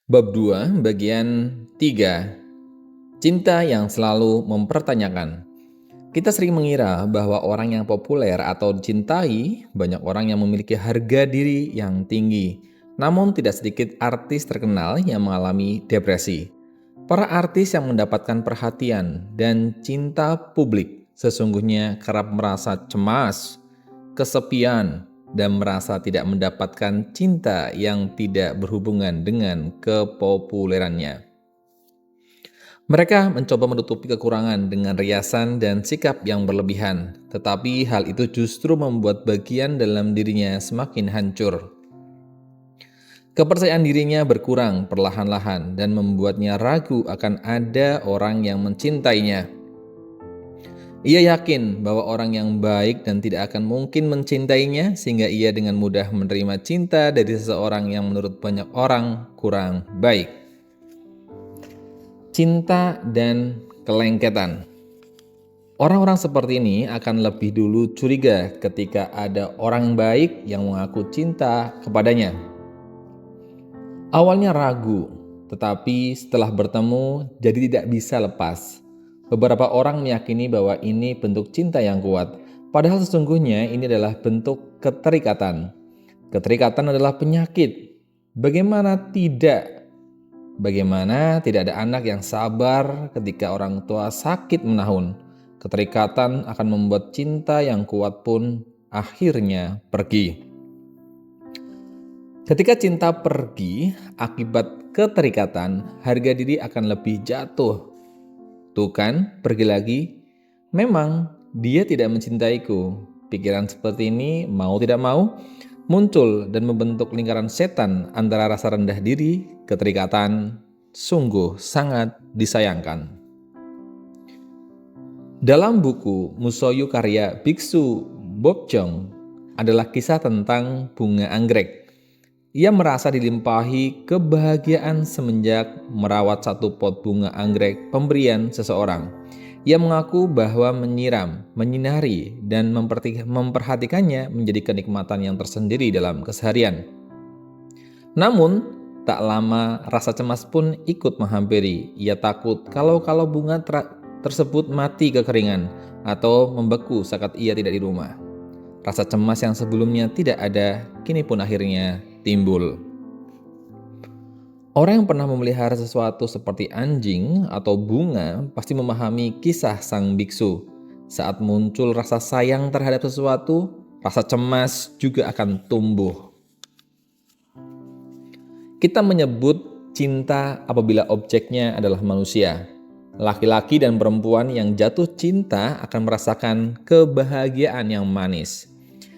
Bab 2, bagian 3. Cinta yang selalu mempertanyakan. Kita sering mengira bahwa orang yang populer atau dicintai, banyak orang yang memiliki harga diri yang tinggi. Namun tidak sedikit artis terkenal yang mengalami depresi. Para artis yang mendapatkan perhatian dan cinta publik sesungguhnya kerap merasa cemas, kesepian, dan merasa tidak mendapatkan cinta yang tidak berhubungan dengan kepopulerannya. Mereka mencoba menutupi kekurangan dengan riasan dan sikap yang berlebihan, tetapi hal itu justru membuat bagian dalam dirinya semakin hancur. Kepercayaan dirinya berkurang perlahan-lahan dan membuatnya ragu akan ada orang yang mencintainya. Ia yakin bahwa orang yang baik dan tidak akan mungkin mencintainya, sehingga ia dengan mudah menerima cinta dari seseorang yang menurut banyak orang kurang baik. Cinta dan kelengketan. Orang-orang seperti ini akan lebih dulu curiga ketika ada orang baik yang mengaku cinta kepadanya. Awalnya ragu, tetapi setelah bertemu jadi tidak bisa lepas. Beberapa orang meyakini bahwa ini bentuk cinta yang kuat, padahal sesungguhnya ini adalah bentuk keterikatan. Keterikatan adalah penyakit. Bagaimana tidak? Bagaimana tidak ada anak yang sabar ketika orang tua sakit menahun? Keterikatan akan membuat cinta yang kuat pun akhirnya pergi. Ketika cinta pergi akibat keterikatan, harga diri akan lebih jatuh. Tuh kan, pergi lagi. Memang dia tidak mencintaiku. Pikiran seperti ini mau tidak mau muncul dan membentuk lingkaran setan antara rasa rendah diri, keterikatan, sungguh sangat disayangkan. Dalam buku Musoyu karya Biksu Bobjong adalah kisah tentang bunga anggrek. Ia merasa dilimpahi kebahagiaan semenjak merawat satu pot bunga anggrek pemberian seseorang. Ia mengaku bahwa menyiram, menyinari, dan memperhatikannya menjadi kenikmatan yang tersendiri dalam keseharian. Namun, tak lama rasa cemas pun ikut menghampiri. Ia takut kalau bunga tersebut mati kekeringan atau membeku saat ia tidak di rumah. Rasa cemas yang sebelumnya tidak ada, kini pun akhirnya timbul. Orang yang pernah memelihara sesuatu seperti anjing atau bunga pasti memahami kisah sang biksu. Saat muncul rasa sayang terhadap sesuatu, rasa cemas juga akan tumbuh. Kita menyebut cinta apabila objeknya adalah manusia. Laki-laki dan perempuan yang jatuh cinta akan merasakan kebahagiaan yang manis.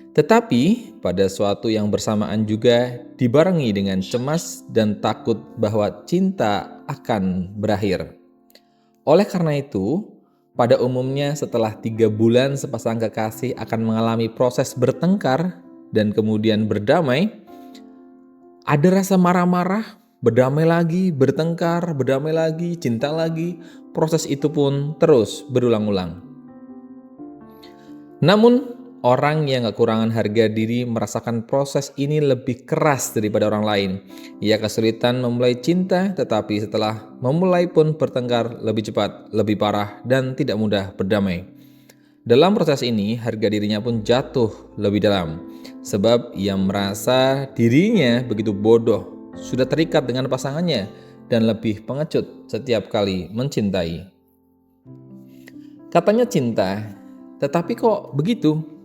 Tetapi pada suatu yang bersamaan juga dibarengi dengan cemas dan takut bahwa cinta akan berakhir. Oleh karena itu, pada umumnya setelah 3 bulan sepasang kekasih akan mengalami proses bertengkar dan kemudian berdamai. Ada rasa marah-marah, berdamai lagi, bertengkar, berdamai lagi, cinta lagi. Proses itu pun terus berulang-ulang. Namun, orang yang kekurangan harga diri merasakan proses ini lebih keras daripada orang lain. Ia kesulitan memulai cinta, tetapi setelah memulai pun bertengkar lebih cepat, lebih parah, dan tidak mudah berdamai. Dalam proses ini, harga dirinya pun jatuh lebih dalam, sebab ia merasa dirinya begitu bodoh, sudah terikat dengan pasangannya, dan lebih pengecut setiap kali mencintai. Katanya cinta, tetapi kok begitu?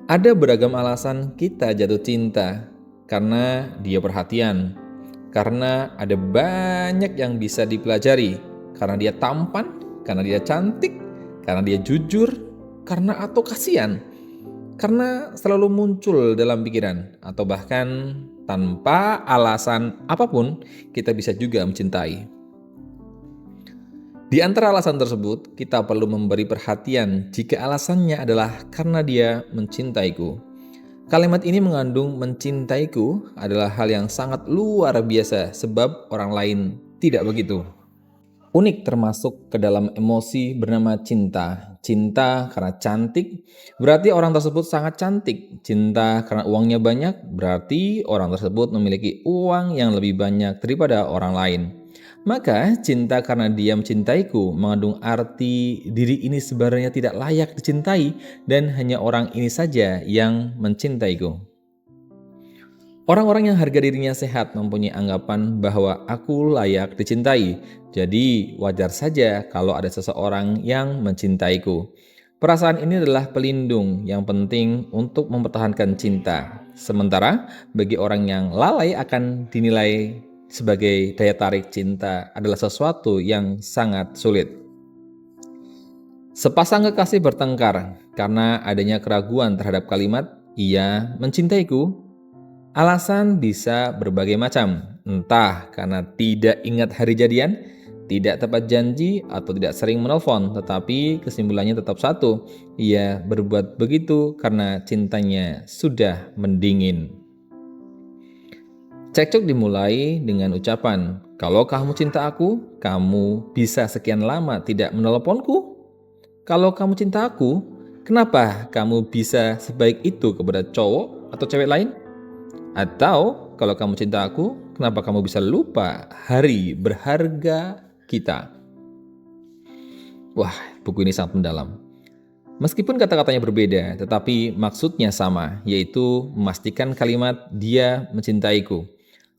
Ada beragam alasan kita jatuh cinta, karena dia perhatian, karena ada banyak yang bisa dipelajari, karena dia tampan, karena dia cantik, karena dia jujur, karena atau kasihan, karena selalu muncul dalam pikiran, atau bahkan tanpa alasan apapun kita bisa juga mencintai. Di antara alasan tersebut, kita perlu memberi perhatian jika alasannya adalah karena dia mencintaiku. Kalimat ini mengandung mencintaiku adalah hal yang sangat luar biasa sebab orang lain tidak begitu. unik termasuk ke dalam emosi bernama cinta. Cinta karena cantik, berarti orang tersebut sangat cantik. Cinta karena uangnya banyak, berarti orang tersebut memiliki uang yang lebih banyak daripada orang lain. Maka cinta karena dia mencintaiku mengandung arti diri ini sebenarnya tidak layak dicintai dan hanya orang ini saja yang mencintaiku. Orang-orang yang harga dirinya sehat mempunyai anggapan bahwa aku layak dicintai. Jadi wajar saja kalau ada seseorang yang mencintaiku. Perasaan ini adalah pelindung yang penting untuk mempertahankan cinta. Sementara bagi orang yang lalai akan dinilai sebagai daya tarik cinta adalah sesuatu yang sangat sulit. Sepasang kekasih bertengkar karena adanya keraguan terhadap kalimat "ia mencintaiku". Alasan bisa berbagai macam, entah karena tidak ingat hari jadian, tidak tepat janji, atau tidak sering menelpon, tetapi kesimpulannya tetap satu, ia berbuat begitu karena cintanya sudah mendingin. Cekcok dimulai dengan ucapan, "Kalau kamu cinta aku, kamu bisa sekian lama tidak menelponku? Kalau kamu cinta aku, kenapa kamu bisa sebaik itu kepada cowok atau cewek lain? Atau kalau kamu cinta aku, kenapa kamu bisa lupa hari berharga kita?" Wah, buku ini sangat mendalam. Meskipun kata-katanya berbeda, tetapi maksudnya sama, yaitu memastikan kalimat "dia mencintaiku".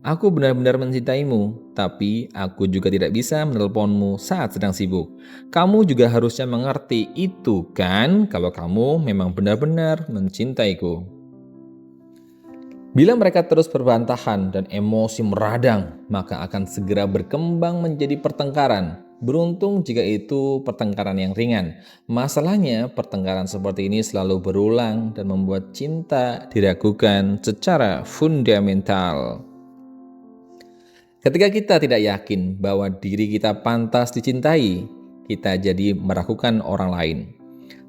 Aku benar-benar mencintaimu, tapi aku juga tidak bisa menelponmu saat sedang sibuk. Kamu juga harusnya mengerti itu kan, kalau kamu memang benar-benar mencintaiku. Bila mereka terus berbantahan dan emosi meradang, maka akan segera berkembang menjadi pertengkaran. Beruntung jika itu pertengkaran yang ringan. Masalahnya, pertengkaran seperti ini selalu berulang dan membuat cinta diragukan secara fundamental. Ketika kita tidak yakin bahwa diri kita pantas dicintai, kita jadi meragukan orang lain.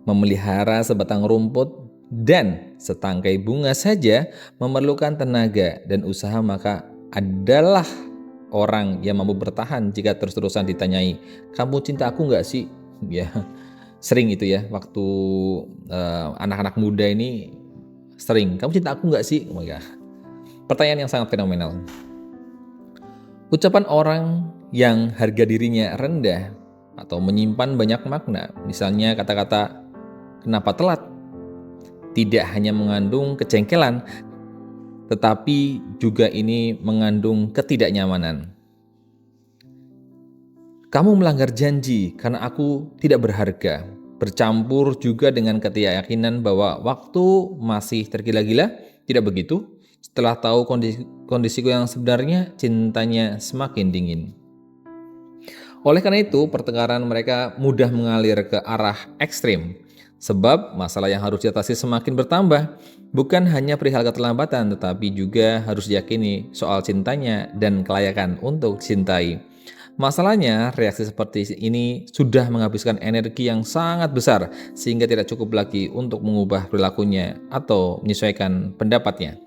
Memelihara sebatang rumput dan setangkai bunga saja memerlukan tenaga dan usaha, maka adalah orang yang mampu bertahan jika terus-terusan ditanyai, "Kamu cinta aku nggak sih?" Ya, sering itu ya, waktu anak-anak muda ini sering, "Kamu cinta aku nggak sih?" Oh ya, pertanyaan yang sangat fenomenal. Ucapan orang yang harga dirinya rendah atau menyimpan banyak makna, misalnya kata-kata "kenapa telat?" tidak hanya mengandung kejengkelan, tetapi juga ini mengandung ketidaknyamanan. "Kamu melanggar janji karena aku tidak berharga", bercampur juga dengan ketidakyakinan bahwa waktu masih tergila-gila. Tidak begitu, setelah tahu kondisiku yang sebenarnya, cintanya semakin dingin. Oleh karena itu, pertengkaran mereka mudah mengalir ke arah ekstrim. Sebab masalah yang harus diatasi semakin bertambah. Bukan hanya perihal keterlambatan, tetapi juga harus diyakini soal cintanya dan kelayakan untuk dicintai. Masalahnya, reaksi seperti ini sudah menghabiskan energi yang sangat besar, sehingga tidak cukup lagi untuk mengubah perilakunya atau menyesuaikan pendapatnya.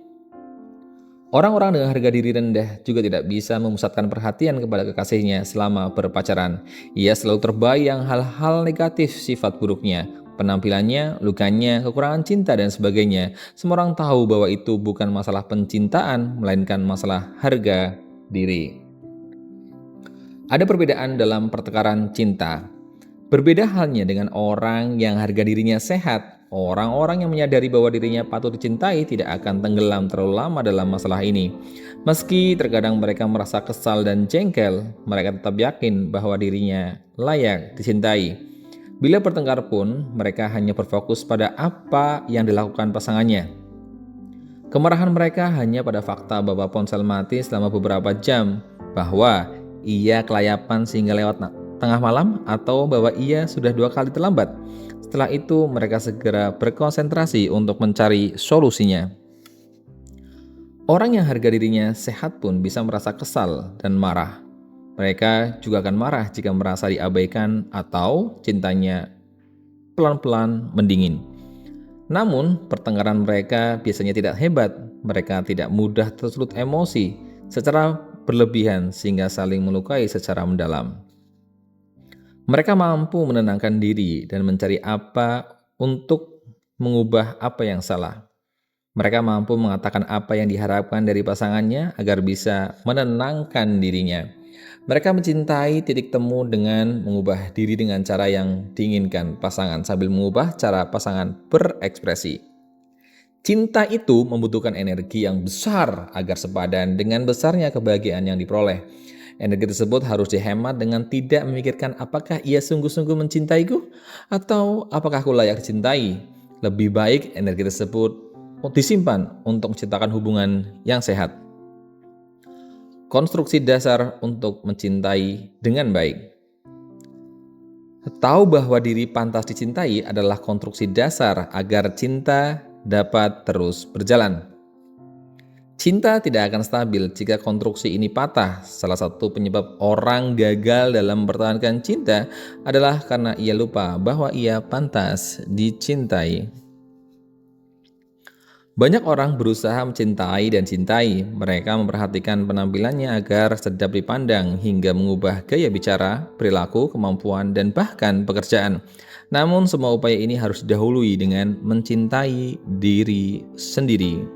Orang-orang dengan harga diri rendah juga tidak bisa memusatkan perhatian kepada kekasihnya selama berpacaran. Ia selalu terbayang hal-hal negatif sifat buruknya, penampilannya, lukanya, kekurangan cinta, dan sebagainya. Semua orang tahu bahwa itu bukan masalah pencintaan, melainkan masalah harga diri. Ada perbedaan dalam pertengkaran cinta. Berbeda halnya dengan orang yang harga dirinya sehat. Orang-orang yang menyadari bahwa dirinya patut dicintai tidak akan tenggelam terlalu lama dalam masalah ini. Meski terkadang mereka merasa kesal dan jengkel, mereka tetap yakin bahwa dirinya layak dicintai. Bila bertengkar pun, mereka hanya berfokus pada apa yang dilakukan pasangannya. Kemarahan mereka hanya pada fakta bahwa ponsel mati selama beberapa jam, bahwa ia kelayapan sehingga lewat tengah malam, atau bahwa ia sudah 2 kali terlambat. Setelah itu mereka segera berkonsentrasi untuk mencari solusinya. Orang yang harga dirinya sehat pun bisa merasa kesal dan marah. Mereka juga akan marah jika merasa diabaikan atau cintanya pelan-pelan mendingin. Namun, pertengkaran mereka biasanya tidak hebat. Mereka tidak mudah tersulut emosi secara berlebihan sehingga saling melukai secara mendalam. Mereka mampu menenangkan diri dan mencari apa untuk mengubah apa yang salah. Mereka mampu mengatakan apa yang diharapkan dari pasangannya agar bisa menenangkan dirinya. Mereka mencintai titik temu dengan mengubah diri dengan cara yang diinginkan pasangan sambil mengubah cara pasangan berekspresi. Cinta itu membutuhkan energi yang besar agar sepadan dengan besarnya kebahagiaan yang diperoleh. Energi tersebut harus dihemat dengan tidak memikirkan apakah ia sungguh-sungguh mencintaiku atau apakah aku layak dicintai. Lebih baik energi tersebut disimpan untuk menciptakan hubungan yang sehat. Konstruksi dasar untuk mencintai dengan baik. Tahu bahwa diri pantas dicintai adalah konstruksi dasar agar cinta dapat terus berjalan. Cinta tidak akan stabil jika konstruksi ini patah. Salah satu penyebab orang gagal dalam mempertahankan cinta adalah karena ia lupa bahwa ia pantas dicintai. Banyak orang berusaha mencintai dan cintai. Mereka memperhatikan penampilannya agar sedap dipandang hingga mengubah gaya bicara, perilaku, kemampuan, dan bahkan pekerjaan. Namun semua upaya ini harus didahului dengan mencintai diri sendiri.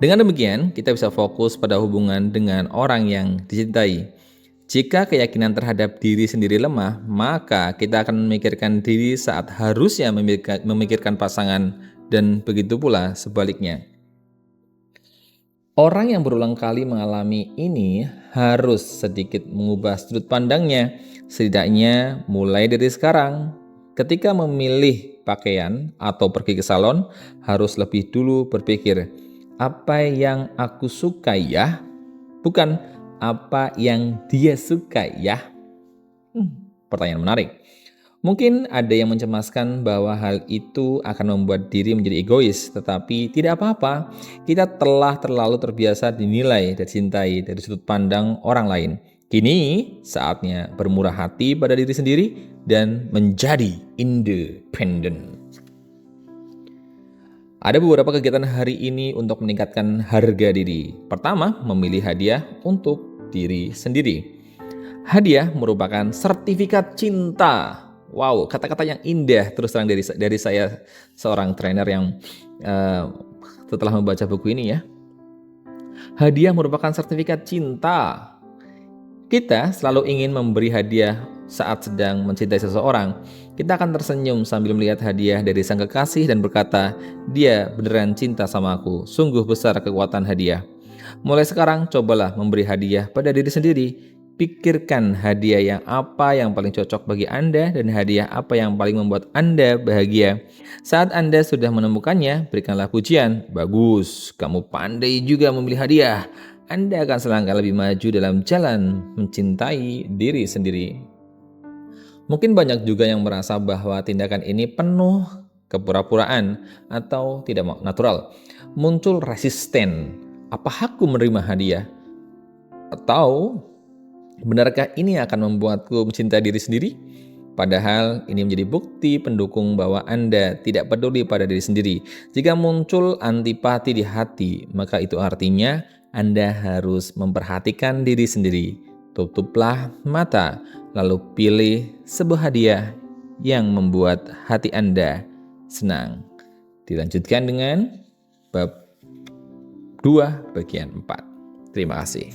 Dengan demikian, kita bisa fokus pada hubungan dengan orang yang dicintai. Jika keyakinan terhadap diri sendiri lemah, maka kita akan memikirkan diri saat harusnya memikirkan pasangan, dan begitu pula sebaliknya. Orang yang berulang kali mengalami ini harus sedikit mengubah sudut pandangnya, setidaknya mulai dari sekarang. Ketika memilih pakaian atau pergi ke salon, harus lebih dulu berpikir, apa yang aku suka ya? Bukan apa yang dia suka ya? Pertanyaan menarik. Mungkin ada yang mencemaskan bahwa hal itu akan membuat diri menjadi egois, tetapi tidak apa-apa. Kita telah terlalu terbiasa dinilai dan dicintai dari sudut pandang orang lain. Kini saatnya bermurah hati pada diri sendiri dan menjadi independen. Ada beberapa kegiatan hari ini untuk meningkatkan harga diri. Pertama, memilih hadiah untuk diri sendiri. Hadiah merupakan sertifikat cinta. Wow, kata-kata yang indah terus terang dari saya, seorang trainer yang setelah membaca buku ini ya. Hadiah merupakan sertifikat cinta. Kita selalu ingin memberi hadiah saat sedang mencintai seseorang. Kita akan tersenyum sambil melihat hadiah dari sang kekasih dan berkata, dia beneran cinta sama aku, sungguh besar kekuatan hadiah. Mulai sekarang cobalah memberi hadiah pada diri sendiri. Pikirkan hadiah yang apa yang paling cocok bagi Anda dan hadiah apa yang paling membuat Anda bahagia. Saat Anda sudah menemukannya, berikanlah pujian. Bagus, kamu pandai juga memilih hadiah. Anda akan selangkah lebih maju dalam jalan mencintai diri sendiri. Mungkin banyak juga yang merasa bahwa tindakan ini penuh kepura-puraan atau tidak natural. Muncul resisten. Apa aku menerima hadiah? Atau benarkah ini akan membuatku mencintai diri sendiri? Padahal ini menjadi bukti pendukung bahwa Anda tidak peduli pada diri sendiri. Jika muncul antipati di hati, maka itu artinya Anda harus memperhatikan diri sendiri. Tutuplah mata, lalu pilih sebuah hadiah yang membuat hati Anda senang. Dilanjutkan dengan bab 2 bagian 4. Terima kasih.